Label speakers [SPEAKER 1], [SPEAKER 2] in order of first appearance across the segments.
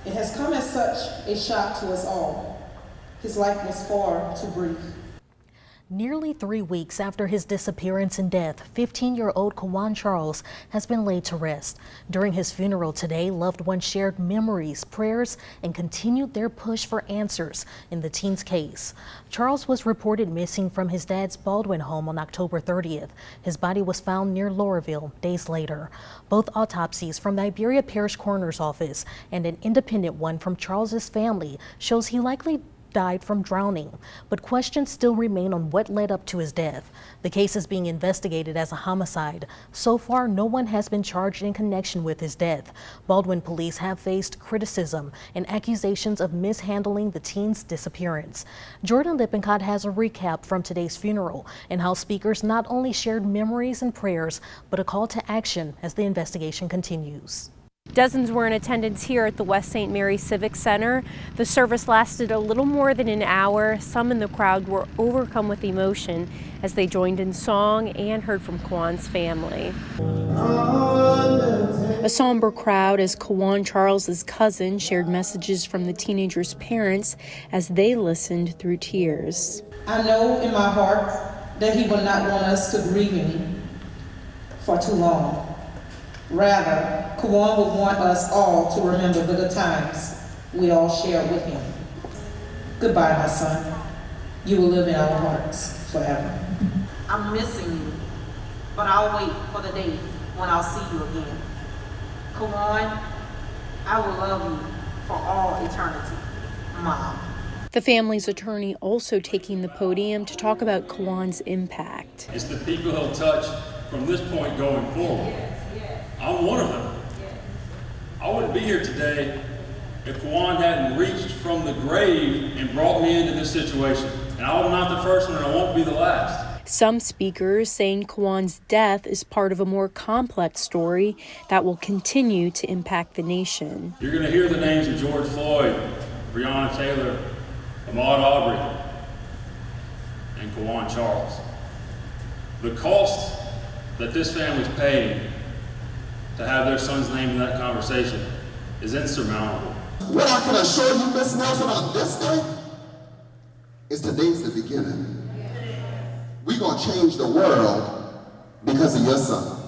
[SPEAKER 1] It has come as such a shock to us all. His life was far too brief.
[SPEAKER 2] Nearly 3 weeks after his disappearance and death, 15-year-old Quawan Charles has been laid to rest. During his funeral today, loved ones shared memories, prayers, and continued their push for answers in the teen's case. Charles was reported missing from his dad's Baldwin home on October 30th. His body was found near Laurelville days later. Both autopsies from the Iberia Parish Coroner's Office and an independent one from Charles's family shows he likely died from drowning, but questions still remain on what led up to his death. The case is being investigated as a homicide. So far, no one has been charged in connection with his death. Baldwin police have faced criticism and accusations of mishandling the teen's disappearance. Jordan Lippincott has a recap from today's funeral and how speakers not only shared memories and prayers, but a call to action as the investigation continues.
[SPEAKER 3] Dozens were in attendance here at the West St. Mary Civic Center. The service lasted a little more than an hour. Some in the crowd were overcome with emotion as they joined in song and heard from Quawan's family. A somber crowd as Quawan Charles' cousin shared messages from the teenager's parents as they listened through tears.
[SPEAKER 1] I know in my heart that he would not want us to grieve him for too long. Rather, Quawan would want us all to remember the good times we all shared with him. Goodbye, my son. You will live in our hearts forever.
[SPEAKER 4] I'm missing you, but I'll wait for the day when I'll see you again. Quawan, I will love you for all eternity. Mom.
[SPEAKER 3] The family's attorney also taking the podium to talk about Quawan's impact.
[SPEAKER 5] It's the people he'll touch from this point going forward. I'm one of them. I wouldn't be here today if Quawan hadn't reached from the grave and brought me into this situation. And I'm not the first one and I won't be the last.
[SPEAKER 3] Some speakers saying Quawan's death is part of a more complex story that will continue to impact the nation.
[SPEAKER 5] You're going to hear the names of George Floyd, Breonna Taylor, Ahmaud Arbery, and Quawan Charles. The cost that this family's paying to have their son's name in that conversation is insurmountable.
[SPEAKER 6] What I can assure you, Miss Nelson, on this day is today's the beginning. We're going to change the world because of your son.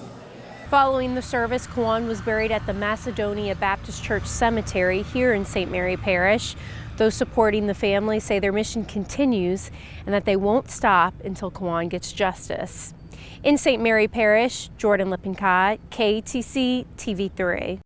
[SPEAKER 3] Following the service, Quawan was buried at the Macedonia Baptist Church Cemetery here in St. Mary Parish. Those supporting the family say their mission continues and that they won't stop until Quawan gets justice. In St. Mary Parish, Jordan Lippincott, KATC TV3.